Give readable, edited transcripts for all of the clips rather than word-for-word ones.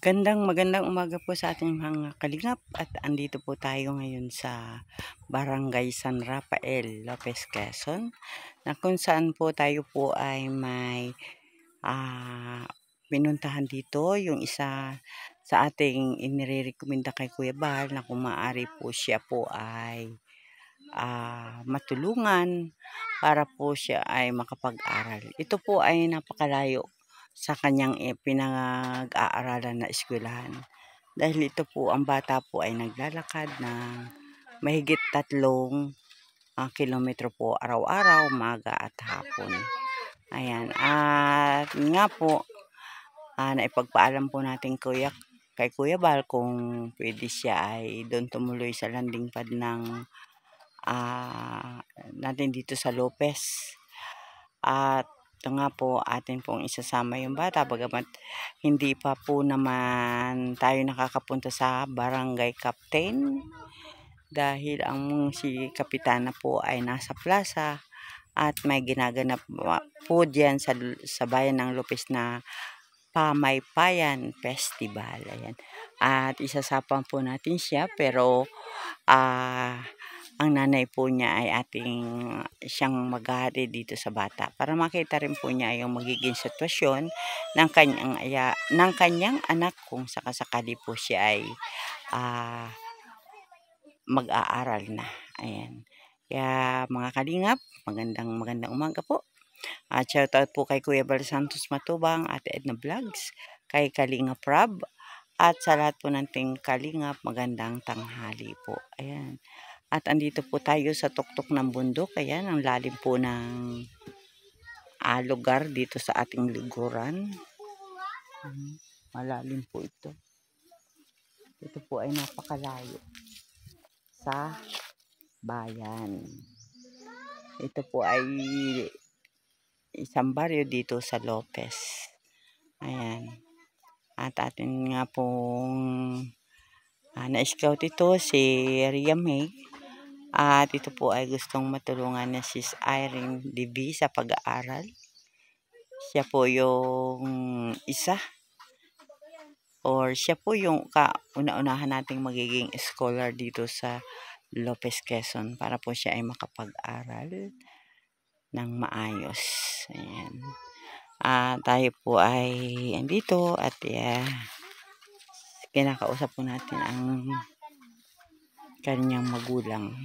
Magandang umaga po sa ating mga kalingap at andito po tayo ngayon sa Barangay San Rafael, Lopez, Quezon, na kung saan po tayo po ay may pinuntahan dito, yung isa sa ating inirekomenda kay Kuya Bal na kung maaari po siya po ay matulungan para po siya ay makapag-aral. Ito po ay napakalayo sa kanyang pinag-aaralan na eskwelahan. Dahil ito po, ang bata po ay naglalakad ng mahigit 3 kilometro po araw-araw, umaga at hapon. Ayan. At nga po, naipagpaalam po natin kay Kuya Bal kung pwede siya ay doon tumuloy sa landing pad ng natin dito sa Lopez. At ito nga po, atin pong isasama yung bata bagamat hindi pa po naman tayo nakakapunta sa barangay captain dahil ang si kapitana po ay nasa plaza at may ginaganap po diyan sa bayan ng Lopez na Pamaypayan Festival. Ayan. At isasapan po natin siya pero ang nanay po niya ay siyang maghahari dito sa bata para makita rin po niya yung magiging sitwasyon ng kanyang anak kung sakasakali po siya ay mag-aaral na. Ayan. Kaya mga kalingap, magandang umaga po. At shoutout po kay Kuya Bal Santos Matubang, Ate Edna Vlogs, kay Kalingap Rab, at sa lahat po nating kalingap, magandang tanghali po. Ayan. At andito po tayo sa tuktok ng bundok. Ayan, ang lalim po ng lugar dito sa ating likuran. Malalim po ito. Ito po ay napakalayo sa bayan. Ito po ay isang baryo dito sa Lopez. Ayan. At atin nga pong na-scout ito si Ria May. At ito po ay gustong matulungan na Sis Irene DB sa pag-aaral. Siya po yung isa or siya po yung kauna-unahan nating magiging scholar dito sa Lopez, Quezon para po siya ay makapag-aral ng maayos. Ayan. Tayo po ay andito at kinakausap po natin ang kanyang magulang.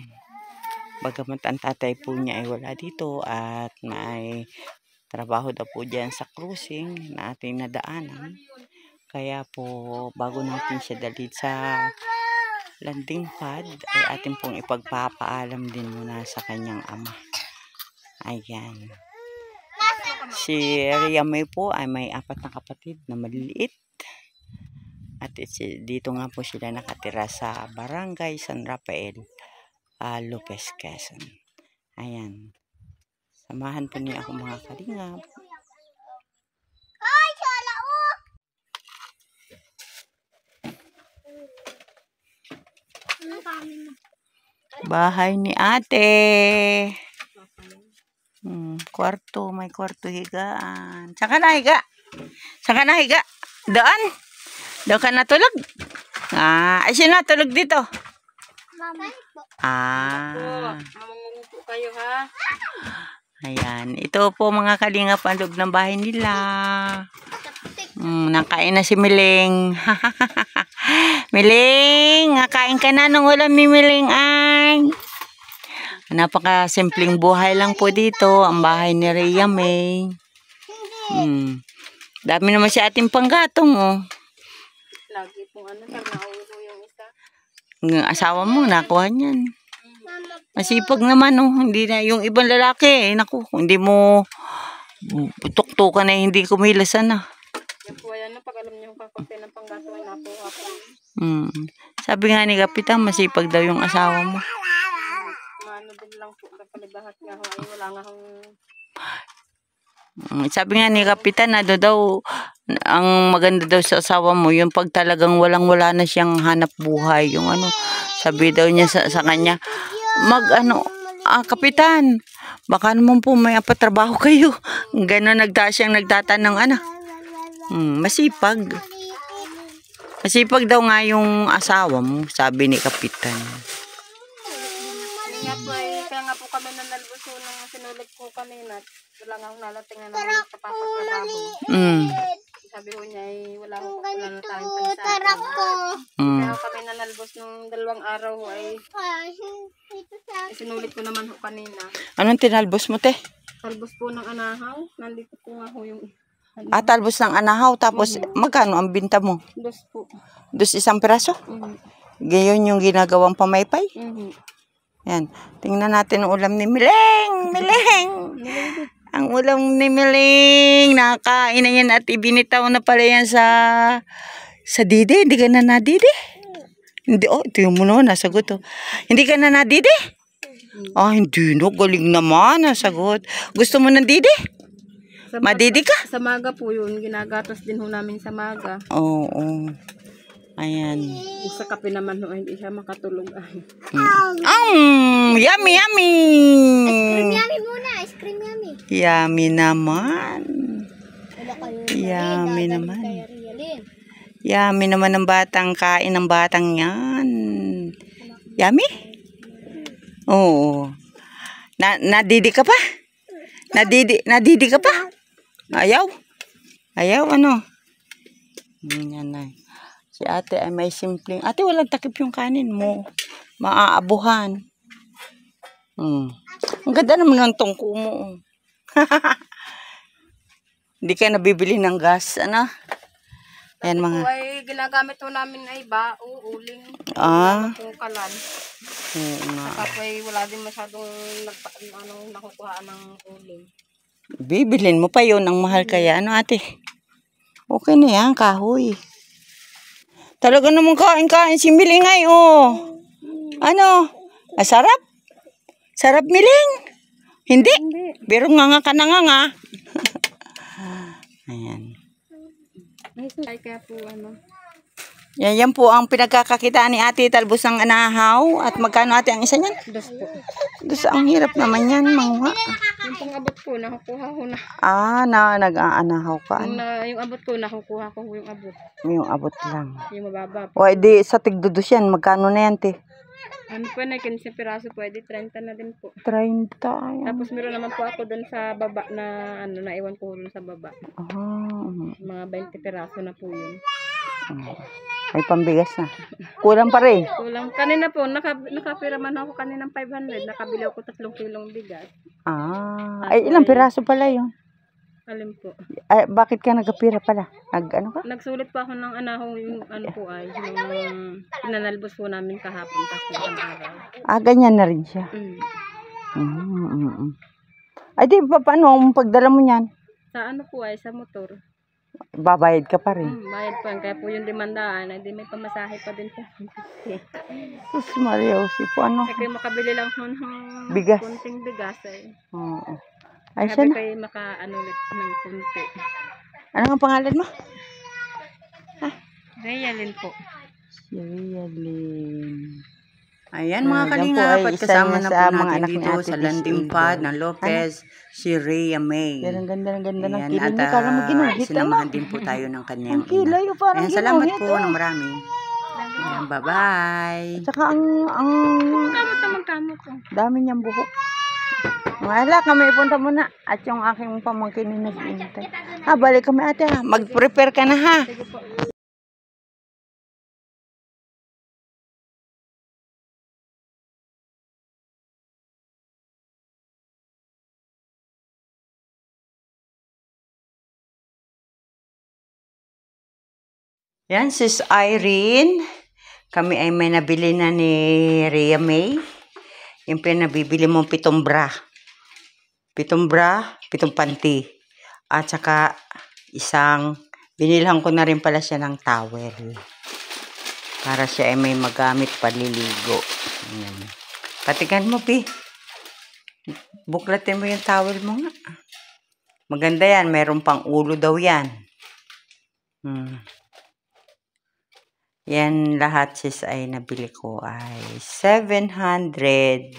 Bagamat ang tatay po niya ay wala dito at may trabaho daw po dyan sa cruising na ating nadaanan. Kaya po bago natin siya dalhin sa landing pad ay atin pong ipagpapaalam din muna sa kanyang ama. Ayan. Si Ria May po ay may 4 na kapatid na maliliit. At dito nga po sila nakatira sa Barangay San Rafael, Lopez, Quezon. Ayan. Samahan po niyo ako mga kalingap. Bahay ni ate. Kwarto, may kwarto higaan. Saan ka na higa? Saan ka na higa? Doon? Doon ka natulog? Ay sino natulog dito? Mama. Mamungo po kayo ha. Ayan. Ito po mga kalingap ang loob ng bahay nila. Nakain na si Miling. Miling, kain ka na ng ulam ni Miling ay. Napaka-simpleng buhay lang po dito. Ang bahay ni Ria May. Dami naman si ating panggatong oh. Lagi pong nag-aulo yung isa. Yung asawa mo, nakuha niyan. Masipag naman oh. Hindi na yung ibang lalaki. Naku, hindi mo tuktukan na hindi kumilasan na. Yan po yan pag alam niyo yung kakampi ng panggatong ay nakuha po. Sabi nga ni Kapitan, masipag daw yung asawa mo. Maano din lang po. Kapalibahat nga ho. Ay wala nga hong... Sabi nga ni Kapitan, daw, ang maganda daw sa asawa mo, yung pag talagang walang-wala na siyang hanap buhay. Yung sabi daw niya sa kanya, Kapitan, baka naman po may trabaho kayo. Gano'n siyang nagtatanong, masipag. Masipag daw nga yung asawa mo, sabi ni Kapitan. Kaya po kaya nga po kami nanalbuso nung sinulit ko kanina. Wala nga akong nalating na naman kapapagtrabaho. Sabi ko niya wala na tayong pansabi. Kaya kami nanalbos nung 2 araw ay sinulit ko naman ho kanina. Anong tinalbos mo, te? Talbos po ng anahaw. Nandito po nga ho yung Talbos ng anahaw. Tapos, magkano ang binta mo? 2 po. 2 isang piraso? Gayon yung ginagawang pamaypay? Yan. Tingnan natin ang ulam ni Miling. Miling! Ang ulam ni Miling. Nakakain na yan at ibinitaw na pala yan sa Didi. Hindi ka na nadidi? Hindi. Oh, ito yung muna. Nasagot. Oh. Hindi ka na nadidi? Hindi no. Galing naman. Nasagot. Gusto mo ng didi? Madidi ka? Sa maga po yun. Ginagatos din ho namin sa maga. Oo. Ayan. Sa kape naman ho, hindi siya makatulog. Yummy, yummy! Yummy muna. Ice cream yummy. Yummy naman. Yummy naman. Yummy naman ng batang kain ng batang yan. Yummy? Oo. Nadidi ka pa? Nadidi ka pa? Ayaw? Ayaw ano? Yan na. Si ate ay may simpleng. Ate, walang takip yung kanin mo. Maaabuhan. Ang ganda naman ng tungko mo. Hindi ka nabibili ng gas, ano? Ayan mga. Ay, ginagamit po namin ay uling. Kung kalan. Saka po ay wala din masyadong nakukuhaan ng uling. Bibilin mo pa yun. Ang mahal kaya. Ano ate? Okay na yan, kahoy. Talaga naman kain-kain si Miling ay, oh. Ano? Sarap? Sarap, Miling? Hindi? Pero nga ka na nga. Ayan. Ay, kaya po ano. Yan po ang pinagkakakitaan ni ate, talbos ng anahaw. At magkano ate ang isa niyan? 2 po. Ang hirap naman yan, manguha. Yung pang-abot ko, nakukuha ko na. Nag-aanahaw ka. Yung abot ko, nakukuha ko yung abot. Yung abot lang. Yung mababa. O, edi sa tigdudus yan, magkano na yan, te? Ano po na, 15 piraso pwede, 30 na din po. 30. Tapos meron naman po ako dun sa baba na, naiwan ko dun sa baba. Mga 20 piraso na po yun. May pambigas na. Kulang pa rin. Kulang. Kanina po, nakapira man ako kaninang 500. Nakabili ako 3 kilong bigas. Ay ilang piraso pala yun? Alin po? Ay, bakit ka nagkapira pala? Ano ka? Nagsulit pa ako ng anahaw yung po ay, yung pinanalbos po namin kahapon tapos ng araw. Ganyan na rin siya. Ay di, paano pagdala mo yan? Sa ano po ay, sa motor. Babayad ka pa rin. Bayad pa. Kaya po yung 500, di may pamasahe pa din po. Sus Maria, po ano? Kaya makabili lang po ng bigas. Kunting bigas eh. Ay, sabi kayo maka-anulit ng kunti. Ano ang pangalan mo? Rayalin po. Rayalin. Ayan mga kalingap at kasama na po natin dito sa landing pad ng Lopez, si Rhea May. Yan, ang ganda ng kilay niya. Parang maginuhit. Sinamahan din po tayo ng kanyang ina. Ayan, salamat po ng marami. Ayan, bye-bye. At saka ang Kamot po. Dami niyang buhok. Wala, kami ipunta muna. At yung aking pamangkin na nag-iintay. Balik kami ate ha. Mag-prepare ka na ha. Sige po. Yan, sis Irene. Kami ay may nabili na ni Rhea May. Yung pinabibili mong 7 bra. 7 bra, 7 panty. At saka binilhan ko na rin pala siya ng towel. Para siya ay may magamit paliligo. Ayan. Patigan mo, Pi. Buklatin mo yung towel mo nga. Maganda yan. Meron pang ulo daw yan. Yan lahat sis ay nabili ko ay 775.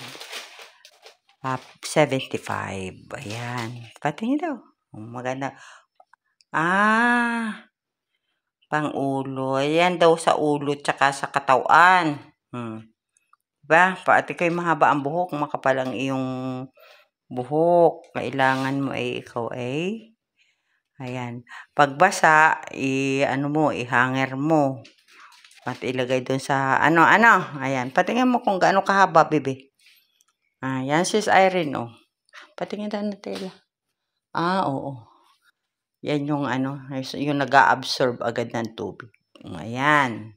Ayan. Patingin daw. Maganda. Pang-ulo. Ayan daw sa ulo tsaka sa katawan. Diba? Pati kayo mahaba ang buhok, makapal ang iyong buhok. Kailangan mo ay ikaw ay, ayan. Pagbasa, ano mo, i-hanger mo. Pati ilagay doon sa, ayan. Patingin mo kung gaano kahaba, bebe. Ayan, sis Irene, oh. Patingin daw na tela. Oo. Yan yung yung nag-a-absorb agad ng tubig. Ayan.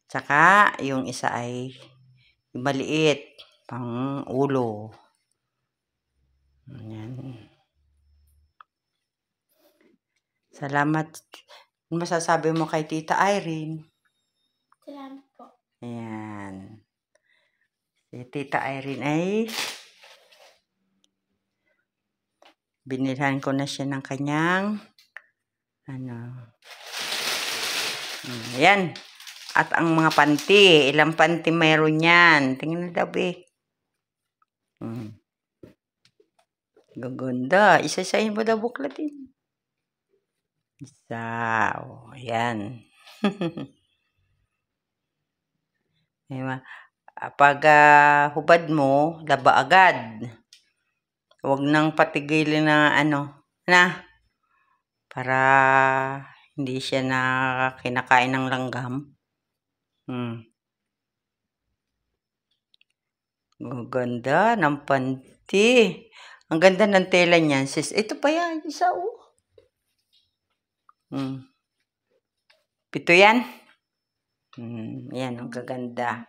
Tsaka, yung isa ay maliit, pang ulo. Ayan. Salamat. Ano masasabi mo kay Tita Irene? Salamat po. Ayan. Si Tita Irene ay binilhan ko na siya ng kanyang ayan. At ang mga panty, ilang panty mayroon yan. Tingnan na daw, be. Gaganda. Isa-isahin mo daw buklatin. Isa. Ayan. Pag hubad mo, laba agad. Huwag nang patigilin na para hindi siya na kinakain ng langgam. Ganda ng panty. Ang ganda ng tela niyan, sis. Ito pa yan, isa, Pito yan? Yan, ang gaganda.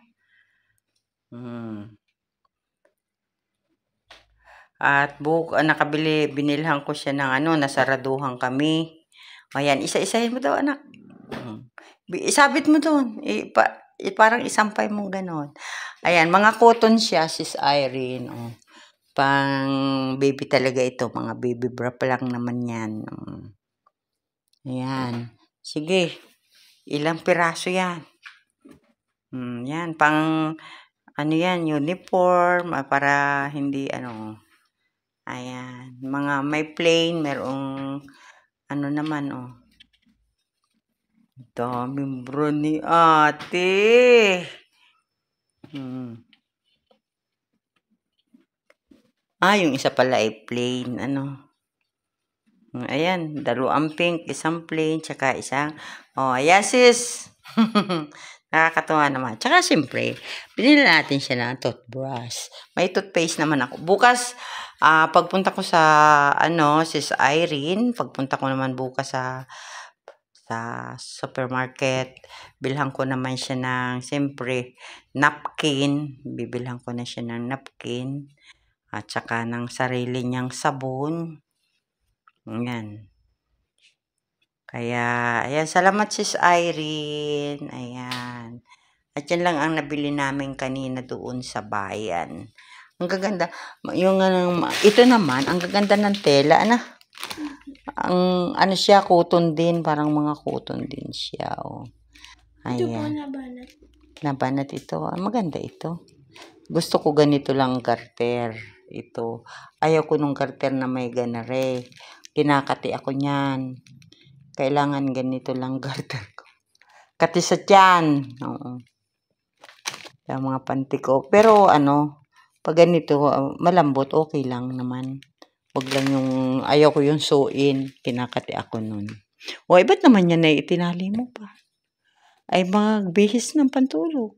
At nakabili, binilhan ko siya ng nasaraduhan kami. Ayan, isa-isahin mo daw, anak. Isabit mo doon. Parang isampay mong ganon. Ayan, mga cotton siya, sis Irene. Pang baby talaga ito. Mga baby bra pa lang naman yan. Ayan. Sige. Ilang piraso yan? Yan, pang yan, uniform. Para hindi ayan. Mga may plain, merong naman, daming bro ni ate. Yung isa pala ay plain, Ayan, dalawang pink, isang plain, tsaka isang, ayan sis. Nakakatuwa naman. Tsaka siyempre, binili natin siya ng toothbrush. May toothpaste naman ako. Bukas, pagpunta ko sa, sis Irene, pagpunta ko naman bukas sa supermarket, bilhan ko naman siya ng, siyempre, napkin. Bibilhan ko na siya ng napkin. At saka ng sarili niyang sabon. Ayan. Kaya, ayan, salamat sis Irene. Ayan. At yan lang ang nabili namin kanina doon sa bayan. Ang gaganda. Ito naman, ang gaganda ng tela. Ang siya, cotton din. Parang mga cotton din siya. Ayan. Ito po, nabanat. Nabanat ito. Maganda ito. Gusto ko ganito lang garter. Ito. Ayaw ko nung garter na may ganare. Kinakati ako niyan. Kailangan ganito lang garter ko. Kati sa tiyan. Oo. Yung mga panty ko. Pero pag ganito, malambot, okay lang naman. Huwag lang ayaw ko yung suin. Kinakati ako nun. Ba't naman yan na itinali mo pa? Ay magbihis ng pantulog.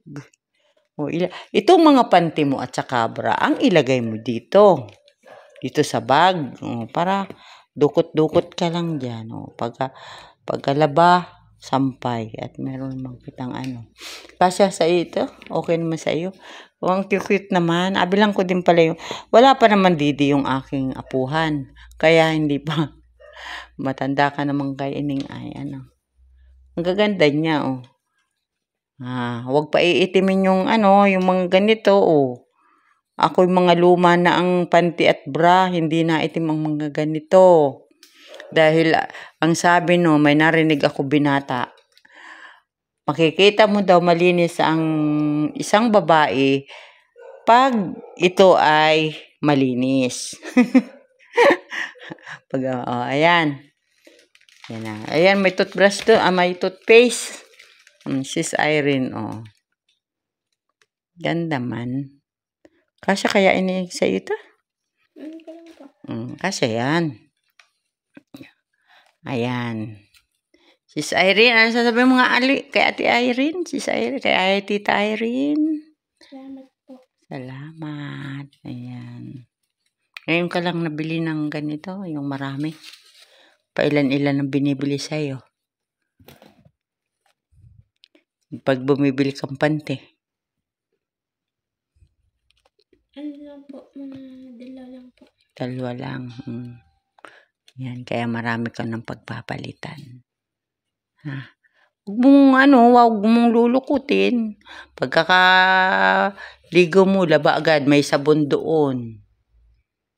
Itong mga panty mo at saka bra, ang ilagay mo dito. Dito sa bag. Para dukot-dukot ka lang dyan. Pagkalaba, sampay. At meron mang kitang Pasya sa ito. Okay naman sa iyo. Ang cute naman. Abilang ko din pala wala pa naman didi yung aking apuhan. Kaya hindi pa. Matanda ka naman kay ining ay. Ang gaganda niya, huwag pa iitimin yung yung mga ganito, Ako yung mga luma na ang panty at bra, hindi na itim ang mga ganito. Dahil ang sabi may narinig ako binata. Makikita mo daw malinis ang isang babae pag ito ay malinis. Ayan. Yan na. Ayan, may toothbrush doon. May toothpaste. Sis Irene, oh. Ganda man. Kasya kaya ini sa ito? Kasya yan. Ayan. Sis Irene, ano sasabihin mo nga kay Ate Irene? Sis Irene, kay Tita Irene. Salamat po. Salamat. Ayan. Ngayon ka lang nabili ng ganito, yung marami. Pailan-ilan ang binibili sa'yo. Pag bumibili kang pante. Ano lang po, mga dalawa lang po. Dalawa lang. Yan, kaya marami ka ng pagpapalitan. Ha? Huwag mong lulukutin. Pagkakaligo mo, laba agad, may sabon doon.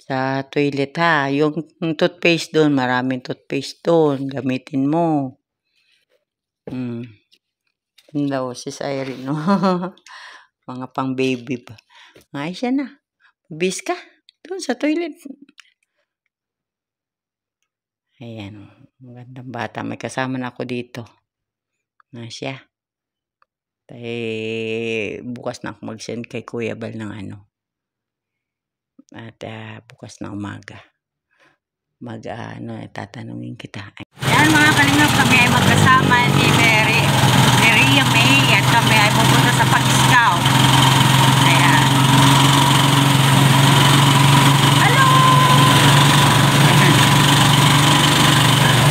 Sa toilet ha. Yung toothpaste doon, maraming toothpaste doon. Gamitin mo. Yun daw, sis Irene. No? Mga pang baby pa. Ayos yan na. Bis ka. Doon sa toilet. Ayan. Magandang bata. May kasama na ako dito. Na siya. Bukas na ako mag-send kay Kuya Bal ng ano. At bukas na umaga. Tatanungin kita. Ayan mga kalingap, kami ay magkasama ni Maria May at kami ay pupunta sa pag-scout. Ayan. Hello!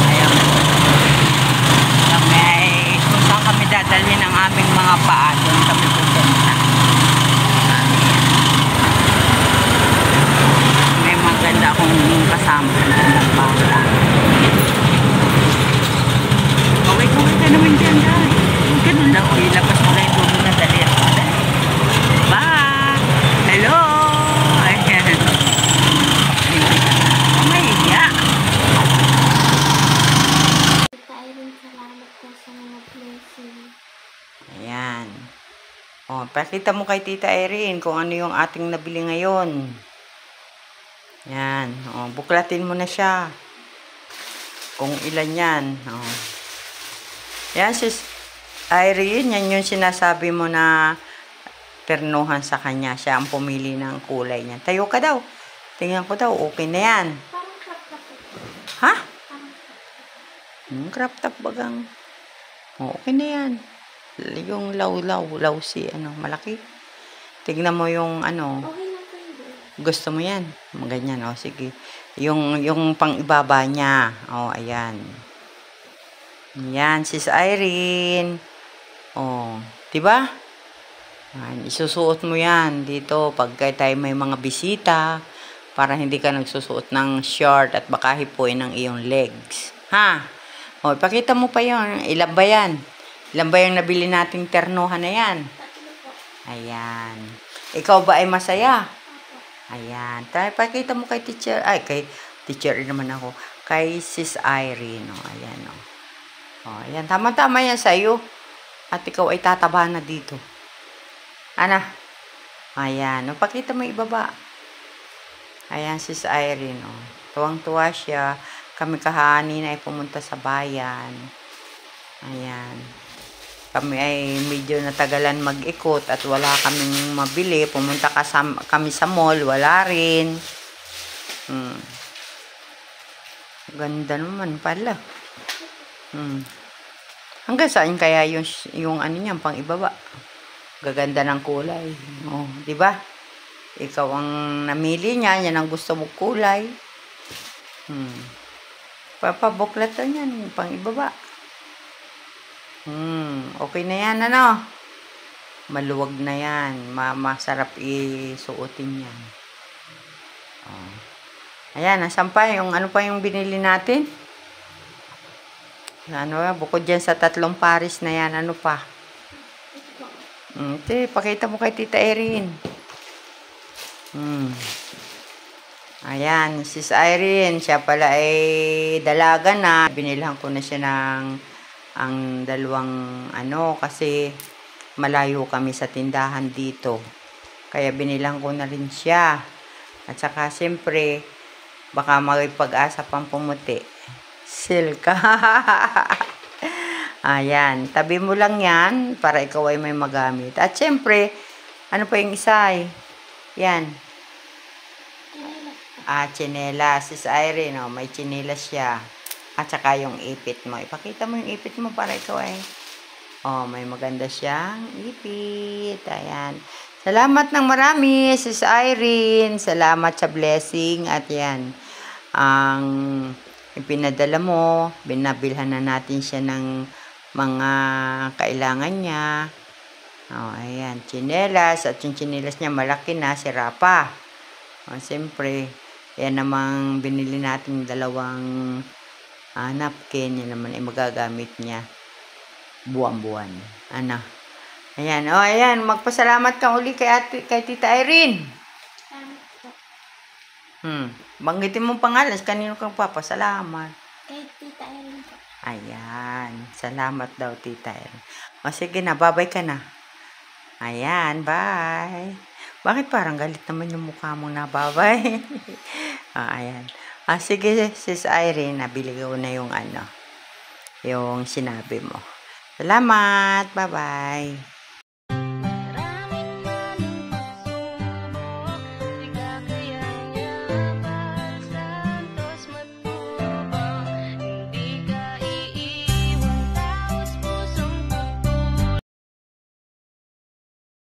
Ayan. Kami ay kung saan kami dadalhin ang aming mga paa, doon kami pupunta. May maganda akong kasama ng bata. Kaway-kaway ka naman dyan, dahil. Ganun lang. Ilabas mo lang yung dulo na dali. Bye! Hello! Ayan. Mahiya. Tita Irene, salamat po sa mga blessing. Ayan. O, pakita mo kay Tita Irene kung ano yung ating nabili ngayon. Yan. O, buklatin mo na siya. Kung ilan yan. O. Yan, sis Irene, yan yung sinasabi mo na ternuhan sa kanya. Siya ang pumili ng kulay niya. Tayo ka daw. Tingnan ko daw, okay na yan. Parang crop top po. Ha? Crop top bagang. O, okay na yan. Yung law si malaki. Tignan mo yung ano. Okay lang po yun. Gusto mo yan? Ganyan, o, sige. Yung pang ibaba niya. O, ayan. Yan, sis Irene. O, diba? Ayan, isusuot mo yan dito pag tayo may mga bisita para hindi ka nagsusuot ng short at baka hipuin ng iyong legs. Ha? O, ipakita mo pa yun. Ilan ba yan? Ilan ba yung nabili nating ternuhan na yan? Ayan. Ikaw ba ay masaya? Ayan. Pakita mo kay teacher. Ay, kay teacher naman ako. Kay sis Irene. O, ayan, o. O, ayan. Tama-tama yan sa'yo. At ikaw ay tataba na dito. Ana? Ayan. O, pakita mo ibaba. Ayan, sis Irene. O. Tuwang-tuwa siya. Kami kanina ay pumunta sa bayan. Ayan. Kami ay medyo natagalan mag-ikot at wala kaming mabili. Pumunta kami sa mall, wala rin. Ganda naman pala. Hanggang saan kaya yung ano niyan, pang ibaba? Gaganda ng kulay. Oh, di ba? Ikaw ang namili niya, yan ang gusto mong kulay. Papabuklatan yan, pang ibaba. Okay na yan, ano? Maluwag na yan. Masarap isuotin yan. Oh. Ayan, nasan pa yung, ano pa yung binili natin? Ano, bukod dyan sa 3 pares na yan, ano pa? Pakita mo kay Tita Irene. Ayan, sis Irene, siya pala ay dalaga na. Binilhan ko na siya ng ang 2 kasi malayo kami sa tindahan dito. Kaya binilang ko na rin siya. At saka siyempre baka may pag-asa pang pumuti Silka. Ayan. Tabi mo lang yan para ikaw ay may magamit. At syempre, ano pa yung isa eh? Yan. Tsinelas. Sis Irene, oh, may tsinelas siya. At saka yung ipit mo. Ipakita mo yung ipit mo para ikaw ay may maganda siyang ipit. Ayan. Salamat ng marami, Sis Irene. Salamat sa blessing. At yan, ang ipinadala mo, binabilhan na natin siya ng mga kailangan niya. Ayan, tsinelas. At yung tsinelas niya malaki na, sira pa. Siyempre, yan namang binili natin dalawang napkin. Yan naman ay magagamit niya buwan-buwan. Ano? Ayan. Ayan. Magpasalamat ka uli kay Tita Irene. Banggitin mo pangalan. Kanino kang papasalamat? Kay Tita Irene po. Ayan. Salamat daw, Tita Irene. Sige na. Bye-bye ka na. Ayan. Bye. Bakit parang galit naman yung mukha mo na bye-bye? Ayan. Sige, Sis Irene. Nabili ko na yung yung sinabi mo. Salamat. Bye-bye.